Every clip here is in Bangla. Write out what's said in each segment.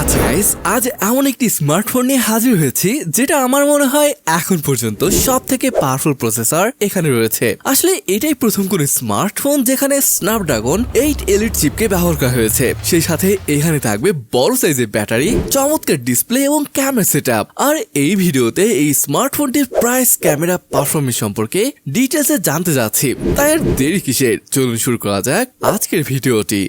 আচ্ছা গাইস, আজ এমন একটি স্মার্টফোন নিয়ে হাজির হয়েছি যেটা আমার মনে হয় এখন পর্যন্ত সব থেকে পাওয়ারফুল প্রসেসর এখানে রয়েছে। আসলে এটাই প্রথম কোন স্মার্টফোন যেখানে স্ন্যাপড্রাগন 8 এলিট চিপকে ব্যবহার করা হয়েছে। সেই সাথে এখানে থাকবে বড় সাইজের ব্যাটারি, চমৎকার ডিসপ্লে এবং ক্যামেরা সেটআপ। আর এই ভিডিওতে এই স্মার্টফোনটির প্রাইস, ক্যামেরা, পারফরম্যান্স সম্পর্কে ডিটেইলসে জানতে যাচ্ছি। তাই আর দেরি কিসের, চলুন শুরু করা যাক আজকের ভিডিওটি।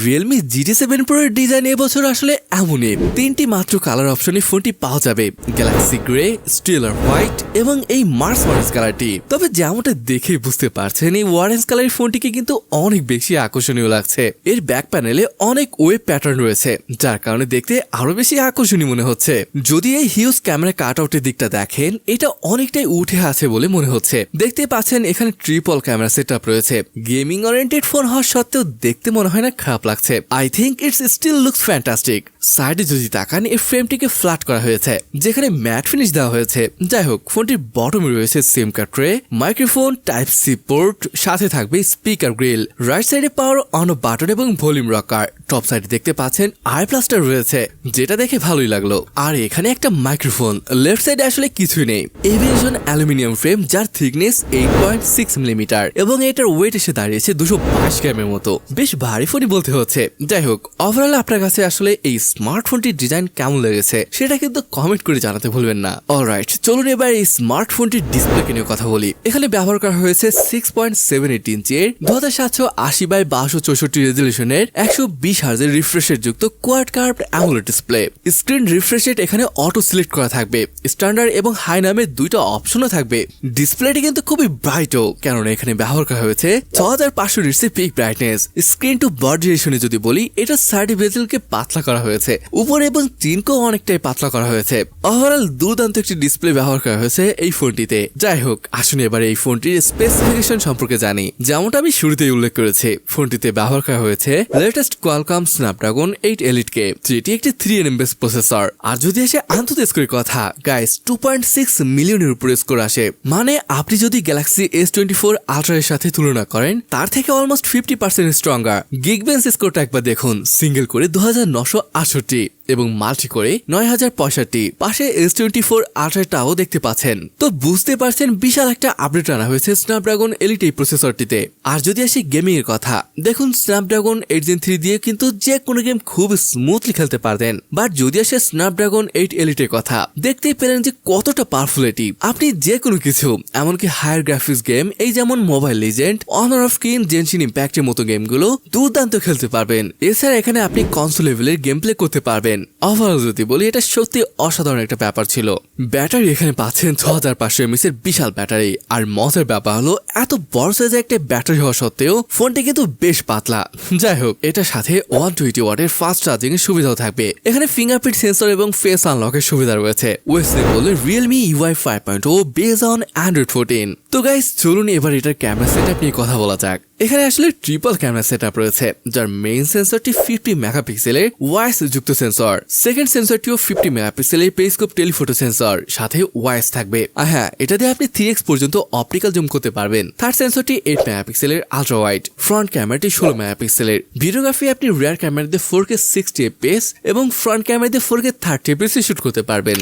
Realme GT 7 Pro এর ডিজাইন এবছর আসলে এমনই। তিনটি মাত্র কালার অপশনে ফোনটি পাওয়া যাবে, গ্যালাক্সি গ্রে, স্টেলার হোয়াইট এবং এই মার্স অরেঞ্জ কালারটি। তবে যেমনটা দেখে বুঝতে পারছেন, এই অরেঞ্জ কালারের ফোনটিকে কিন্তু অনেক বেশি আকর্ষণীয় লাগছে। এর ব্যাক প্যানেলে অনেক ওয়েব প্যাটার্ন রয়েছে, যার কারণে দেখতে আরো বেশি আকর্ষণীয় মনে হচ্ছে। যদি এই হিউজ ক্যামেরা কাট আউটের দিকটা দেখেন, এটা অনেকটাই উঠে আছে বলে মনে হচ্ছে। দেখতে পাচ্ছেন এখানে ট্রিপল ক্যামেরা সেটআপ রয়েছে। গেমিং ওরিয়েন্টেড ফোন হওয়া সত্ত্বেও দেখতে মনে হয় না খারাপ লাগছে। I think it's still looks fantastic. সাইডে যদি তাকান, এই ফ্রেমটিকে ফ্ল্যাট করা হয়েছে, যেখানে ম্যাট ফিনিশ দেওয়া হয়েছে। যাই হোক, ফোনটির বটমে রয়েছে SIM card tray, microphone, type C port, সাথে থাকবে স্পিকার গ্রিল। রাইট সাইডে পাওয়ার অন অফ বাটন এবং ভলিউম রকার। টপ সাইডে দেখতে পাচ্ছেন আই প্লাস্টার রয়েছে, যেটা দেখে ভালোই লাগলো। আর এখানে একটা মাইক্রোফোন। লেফট সাইডে আসলে কিছুই নেই। এভিয়েশন অ্যালুমিনিয়াম ফ্রেম, যার থিকনেস 8.6 মিলিমিটার এবং এটার ওয়েট এসে দাঁড়িয়েছে 222 গ্রামের মতো। বেশ ভারী ফোনই বলতে হচ্ছে। যাই হোক, ওভারঅল আপনার কাছে আসলে এই স্মার্টফোনটির ডিজাইন কেমন লেগেছে সেটা কিন্তু কমেন্ট করে জানাতে ভুলবেন না। অলরাইট, চলুন এবার এই স্মার্টফোনটির ডিসপ্লে নিয়ে কথা বলি। এখানে ব্যবহার করা হয়েছে 6.78 ইঞ্চির 2780x1264 রেজলিউশনের 120 হার্জের রিফ্রেশের যুক্ত quad curved AMOLED display. Screen refresh rate এখানে অটো সিলেক্ট করা থাকবে। স্ট্যান্ডার্ড এবং হাই নামে দুইটা অপশনও থাকবে। ডিসপ্লেটি কিন্তু খুবই ব্রাইটও, কেননা এখানে ব্যবহার করা হয়েছে 6500 নিটসের peak brightness. Screen to body ratio যদি বলি, এটা সাইড বেজেলকে পাতলা করা হয়েছে, উপরে এবং চিনকেও অনেকটাই পাতলা করা হয়েছে। ওভারঅল দুর্দান্ত একটি ডিসপ্লে ব্যবহার করা হয়েছে এই ফোনটিতে। যাই হোক, আসুন এবার এই ফোনটির স্পেসিফিকেশন সম্পর্কে জানি। যেমনটা আমি শুরুতেই উল্লেখ করেছি, ফোনটিতে ব্যবহার করা হয়েছে লেটেস্ট কোয়ালকম স্ন্যাপড্রাগন 8 এলিট কে, যেটি একটি 3nm বেস প্রসেসর। আর যদি আসে আন্তর্জাতিক স্কোরের কথা, গাইস 2.6 মিলিয়নের উপরে স্কোর আসে। মানে আপনি যদি গ্যালাক্সি S24 আলট্রা এর সাথে তুলনা করেন, তার থেকে অলমোস্ট 50% স্ট্রঙ্গার। গিগবেঞ্চ স্কোরটা একবার দেখুন, সিঙ্গেল করে 2968 এবং মাল্টি করে 9065। পাশে S24 আলট্রাটাও দেখতে পাচ্ছেন। তো বুঝতে পারছেন বিশাল একটা আপডেট আনা হয়েছে স্ন্যাপড্রাগন এলিট এই প্রসেসরটিতে। আর যদি আসি গেমিং এর কথা, দেখুন স্ন্যাপড্রাগন 8 Gen 3 দিয়ে কিন্তু যে কোনো গেম খুব স্মুথলি খেলতে পারতেন। বাট যদি আসে স্ন্যাপড্রাগন 8 এলিট এর কথা, দেখতেই পেলেন যে কতটা পাওয়ারফুল এটি। আপনি যে কোনো কিছু, এমনকি হায়ার গ্রাফিক্স গেম, এই যেমন মোবাইল লিজেন্ড, অনার অফ কিন, জেনশিন ইম্প্যাক্টের মতো গেমগুলো দুর্দান্ত খেলতে পারবেন। এছাড়া এখানে আপনি কনসোল লেভেলের গেম প্লে করতে পারবেন। ওভারঅল যদি বলি, এটা সত্যি অসাধারণ একটা ব্যাপার ছিল। ব্যাটারি এখানে পাচ্ছেন 6500 mAh এর বিশাল ব্যাটারি। আর মজার ব্যাপার হলো, এত বড় সাইজের একটা ব্যাটারি হওয়া সত্ত্বেও ফোনটি কিন্তু বেশ পাতলা। যাই হোক, এটার সাথে 120 ওয়াটের ফাস্ট চার্জিং এর সুবিধাও থাকবে। এখানে ফিঙ্গারপ্রিন্ট সেন্সর এবং ফেস আনলকের সুবিধা রয়েছে। ওয়েস্টে বলে Realme UI 5.0 base on Android 14। তো গাইস, চলুন এবার এটার ক্যামেরা সেটআপ নিয়ে কথা বলা যাক। এখানে আসলে ট্রিপল ক্যামেরা সেটআপ রয়েছে, যার মেইন সেন্সরটি 50 মেগাপিক্সেলের ওয়াইস যুক্ত সেন্সর। সেকেন্ড সেন্সরটিও 50 মেগাপিক্সেলের পেরিস্কোপ টেলিফোটো সেন্সর, সাথে ওয়াইস থাকবে। আর হ্যাঁ, এটা দিয়ে আপনি 3x পর্যন্ত অপটিক্যাল জুম করতে পারবেন। থার্ড সেন্সরটি 8 মেগাপিক্সেলের আলট্রাওয়াইড। ফ্রন্ট ক্যামেরাটি 16 মেগাপিক্সেলের। ভিডিওগ্রাফি আপনি রিয়ার ক্যামেরা দিয়ে 4K 60 fps এবং ফ্রন্ট ক্যামেরা দিয়ে 4K 30 fps শুট করতে পারবেন।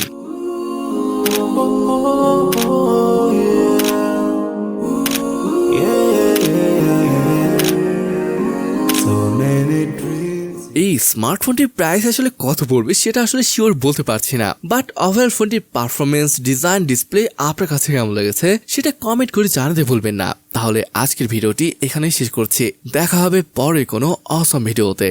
এই স্মার্টফোনটির প্রাইস আসলে কত পড়বে সেটা আসলে শিওর বলতে পারছি না। বাট ওভারঅল ফোনটির পারফরমেন্স, ডিজাইন, ডিসপ্লে আপনার কাছে কেমন লেগেছে সেটা কমেন্ট করে জানাতে ভুলবেন না। তাহলে আজকের ভিডিওটি এখানেই শেষ করছি। দেখা হবে পরে কোনো অসম ভিডিওতে।